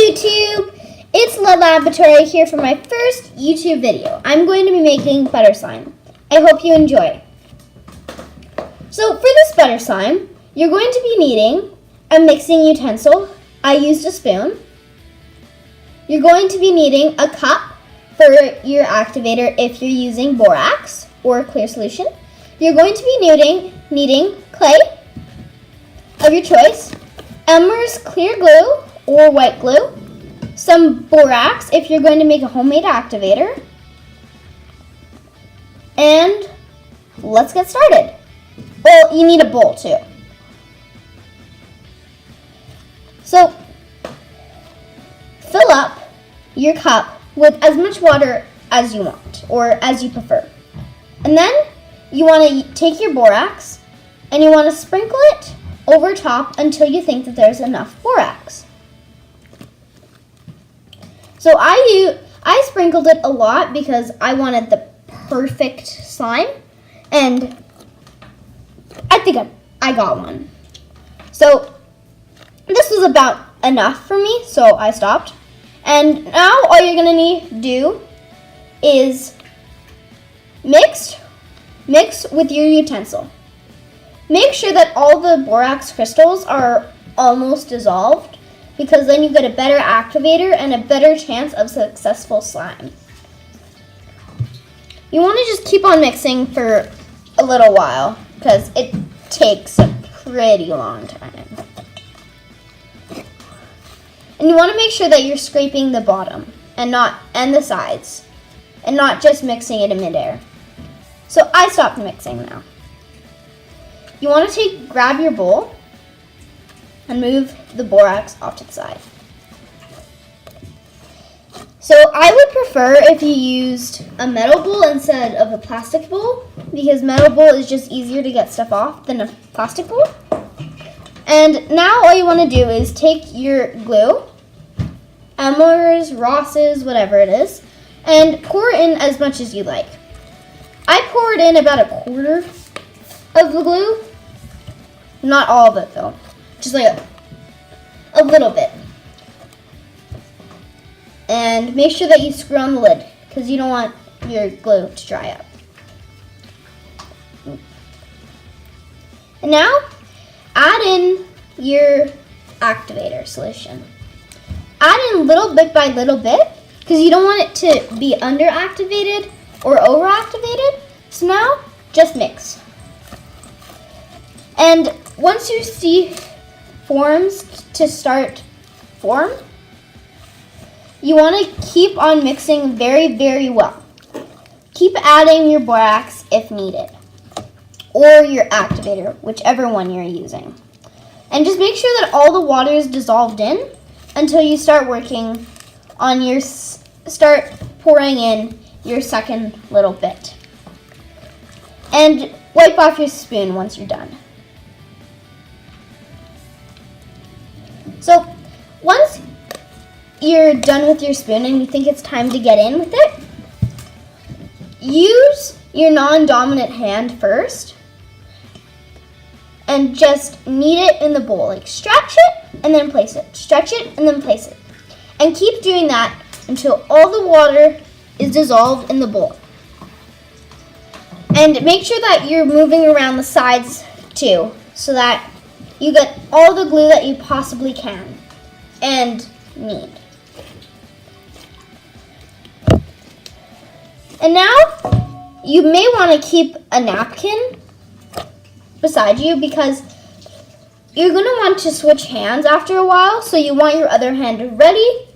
YouTube! It's La Laboratory here for my first YouTube video. I'm going to be making butter slime. I hope you enjoy. So for this butter slime, you're going to be needing a mixing utensil. I used a spoon. You're going to be needing a cup for your activator if you're using borax or clear solution. You're going to be needing clay of your choice, Elmer's clear glue or white glue, some borax if you're going to make a homemade activator, and let's get started. Well, you need a bowl too. So, fill up your cup with as much water as you want or as you prefer. And then you want to take your borax and you want to sprinkle it over top until you think that there's enough borax. So I sprinkled it a lot because I wanted the perfect slime, and I think I got one. So this was about enough for me, so I stopped. And now all you're gonna need to do is mix with your utensil. Make sure that all the borax crystals are almost dissolved, because then you get a better activator and a better chance of successful slime. You want to just keep on mixing for a little while because it takes a pretty long time. And you want to make sure that you're scraping the bottom and the sides and not just mixing it in midair. So I stopped mixing now. You want to grab your bowl and move the borax off to the side. So I would prefer if you used a metal bowl instead of a plastic bowl, because metal bowl is just easier to get stuff off than a plastic bowl. And now all you want to do is take your glue, Elmer's, Ross's, whatever it is, and pour in as much as you like. I poured in about 1/4 of the glue. Not all of it though, just like a little bit. And make sure that you screw on the lid because you don't want your glue to dry up. And now add in your activator solution. Add in little bit by little bit because you don't want it to be underactivated or overactivated. So now just mix. And once you see forms to start form, you want to keep on mixing very, very well. Keep adding your borax if needed, or your activator, whichever one you're using. And just make sure that all the water is dissolved in until you start working on start pouring in your second little bit. And wipe off your spoon once you're done. So once you're done with your spoon and you think it's time to get in with it, use your non-dominant hand first and just knead it in the bowl. Like stretch it and then place it. Stretch it and then place it. And keep doing that until all the water is dissolved in the bowl. And make sure that you're moving around the sides too, so that you get all the glue that you possibly can and need. And now you may want to keep a napkin beside you because you're going to want to switch hands after a while, so you want your other hand ready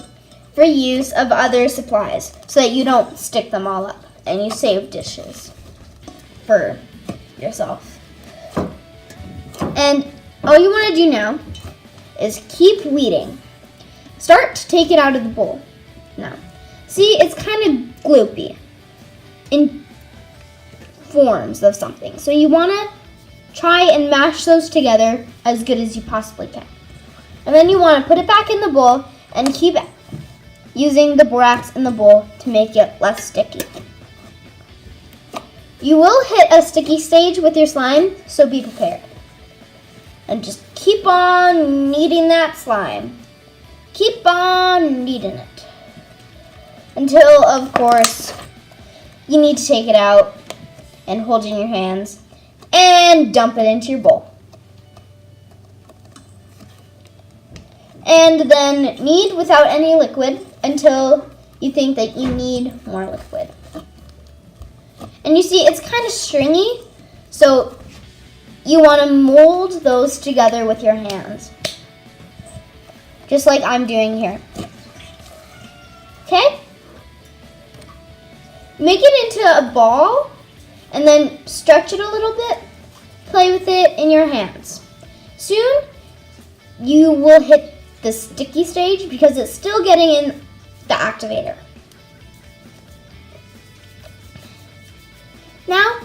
for use of other supplies so that you don't stick them all up and you save dishes for yourself. And all you want to do now is keep weeding. Start to take it out of the bowl. Now, see, it's kind of gloopy in forms of something. So you want to try and mash those together as good as you possibly can. And then you want to put it back in the bowl and keep using the borax in the bowl to make it less sticky. You will hit a sticky stage with your slime, so be prepared. And just keep on kneading that slime keep on kneading it until, of course, you need to take it out and hold it in your hands and dump it into your bowl. And then knead without any liquid until you think that you need more liquid. And you see, it's kind of stringy, so you want to mold those together with your hands, just like I'm doing here. Okay? Make it into a ball and then stretch it a little bit. Play with it in your hands. Soon, you will hit the sticky stage because it's still getting in the activator. Now,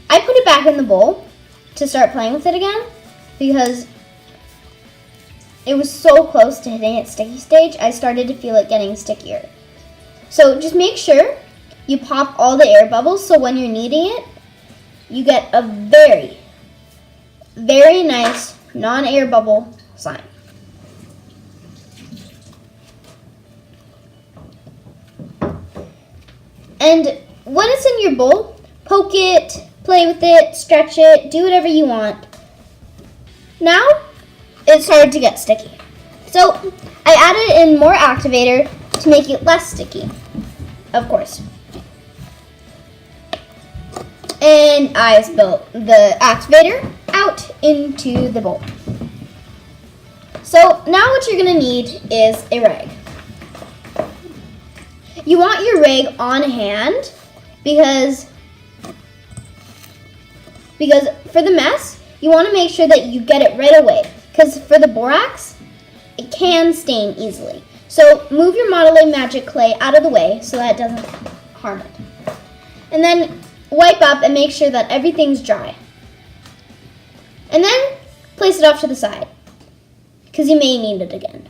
I put it back in the bowl to start playing with it again because it was so close to hitting its sticky stage, I started to feel it getting stickier. So just make sure you pop all the air bubbles so when you're kneading it, you get a very, very nice non-air bubble slime. And when it's in your bowl, poke it, play with it, stretch it, do whatever you want. Now, it started to get sticky. So, I added in more activator to make it less sticky, of course. And I spilled the activator out into the bowl. So, now what you're going to need is a rag. You want your rag on hand because for the mess, you want to make sure that you get it right away. Because for the borax, it can stain easily. So move your modeling magic clay out of the way so that it doesn't harm it. And then wipe up and make sure that everything's dry. And then place it off to the side because you may need it again.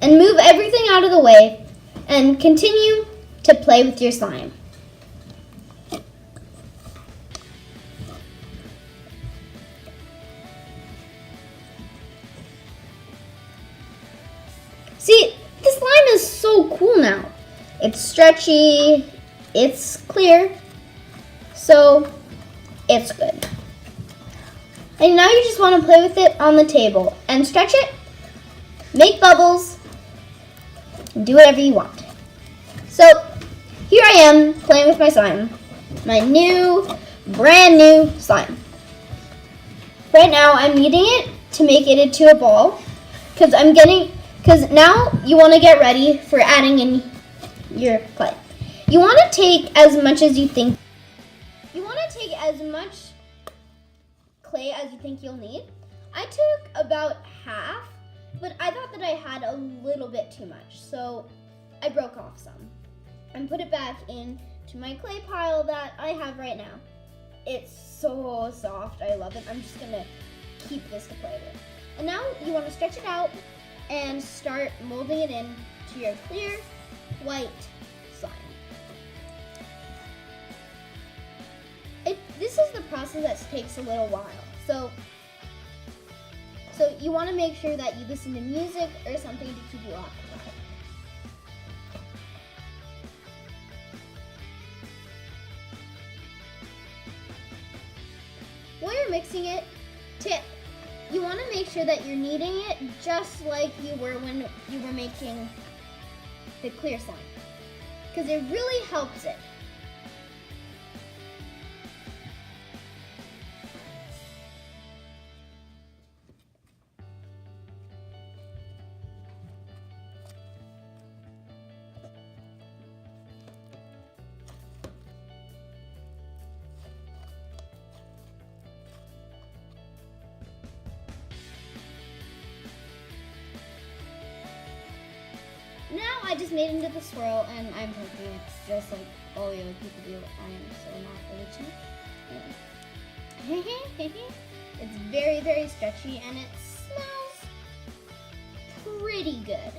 And move everything out of the way and continue to play with your slime. See, the slime is so cool now. It's stretchy, it's clear, so it's good. And now you just want to play with it on the table and stretch it, make bubbles, do whatever you want. So here I am playing with my slime, my brand new slime. Right now I'm kneading it to make it into a ball because now you want to get ready for adding in your clay. You want to take as much as you think. You want to take as much clay as you think you'll need. I took about half. But I thought that I had a little bit too much, so I broke off some and put it back into my clay pile that I have right now. It's so soft, I love it. I'm just gonna keep this to play with. And now you wanna stretch it out and start molding it in to your clear white slime. This is the process that takes a little while. So you want to make sure that you listen to music or something to keep you occupied. While you're mixing it, tip, you want to make sure that you're kneading it just like you were when you were making the clear slime, because it really helps it. Now I just made it into the swirl and I'm poking it just like all the other people do. I am so not original. It's very, very stretchy and it smells pretty good.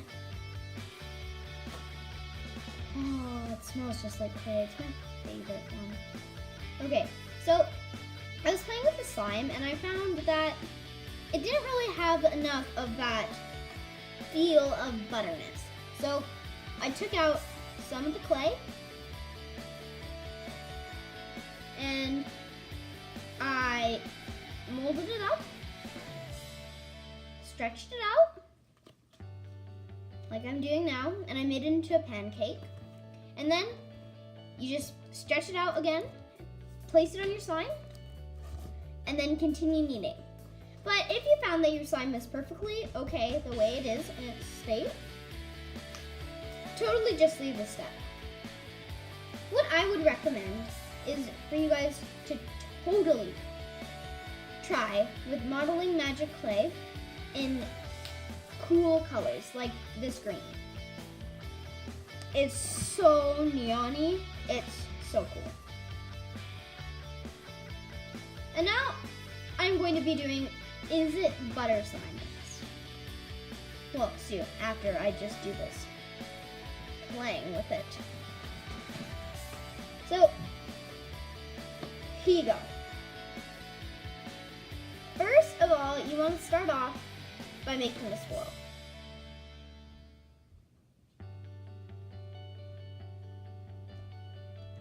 Oh, it smells just like clay. It's my favorite one. Okay, so I was playing with the slime and I found that it didn't really have enough of that feel of butterness. So I took out some of the clay and I molded it up, stretched it out like I'm doing now, and I made it into a pancake. And then you just stretch it out again, place it on your slime, and then continue kneading. But if you found that your slime is perfectly okay the way it is in its state, totally just leave this step. What I would recommend is for you guys to totally try with modeling magic clay in cool colors like this green. It's so neon-y, it's so cool. And now I'm going to be doing Is It Butter Slime next. Well, soon, after I just do this, playing with it. So, here you go. First of all, you want to start off by making a swirl.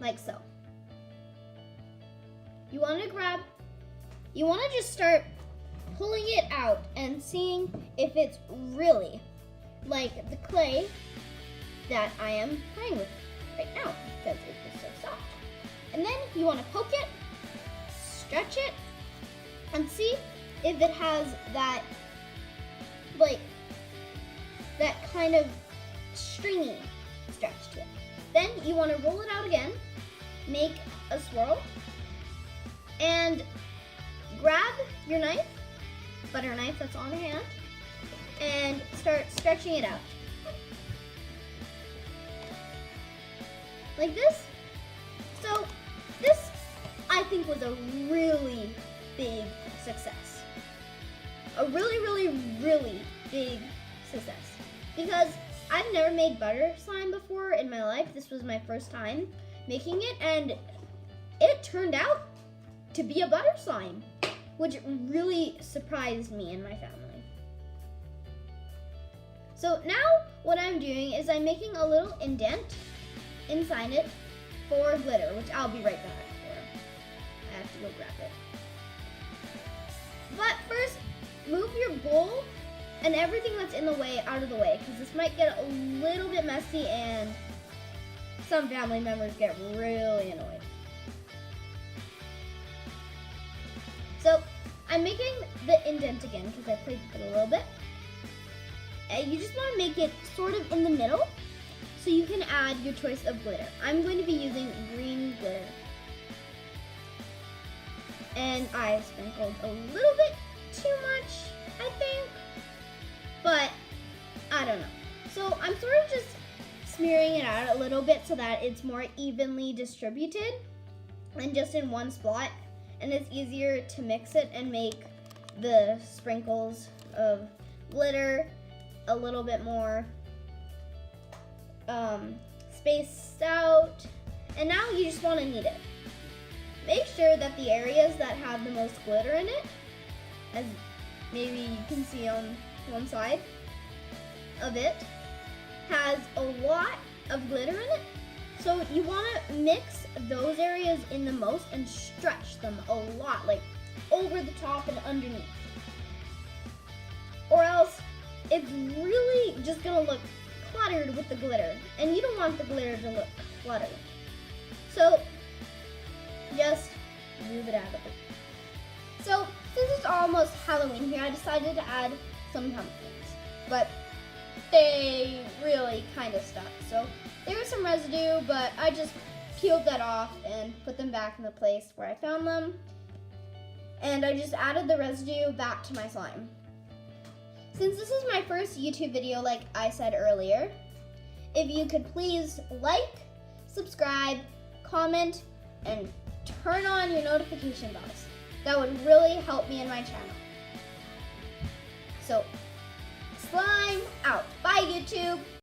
Like so. You want to just start pulling it out and seeing if it's really like the clay that I am playing with right now, because it is so soft. And then you want to poke it, stretch it, and see if it has that, like, that kind of stringy stretch to it. Then you want to roll it out again, make a swirl, and grab your knife, butter knife that's on hand, and start stretching it out. Like this. So this, I think, was a really big success. A really, really, really big success. Because I've never made butter slime before in my life. This was my first time making it, and it turned out to be a butter slime, which really surprised me and my family. So now what I'm doing is I'm making a little indent inside it for glitter, which I'll be right back for. I have to go grab it. But first, move your bowl and everything that's in the way out of the way, because this might get a little bit messy and some family members get really annoyed. So I'm making the indent again because I played with it a little bit. And you just want to make it sort of in the middle so you can add your choice of glitter. I'm going to be using green glitter. And I sprinkled a little bit too much, I think, but I don't know. So I'm sort of just smearing it out a little bit so that it's more evenly distributed and just in one spot, and it's easier to mix it and make the sprinkles of glitter a little bit more spaced out. And now you just want to knead it. Make sure that the areas that have the most glitter in it, as maybe you can see on one side of it, has a lot of glitter in it. So you want to mix those areas in the most and stretch them a lot, like over the top and underneath. Or else it's really just going to look cluttered with the glitter, and you don't want the glitter to look cluttered. So just move it out of it. So since it's almost Halloween here, I decided to add some pumpkins, but they really kind of stuck. So there was some residue, but I just peeled that off and put them back in the place where I found them. And I just added the residue back to my slime. Since this is my first YouTube video, like I said earlier, if you could please like, subscribe, comment, and turn on your notification bells. That would really help me in my channel. So, slime out. Bye, YouTube.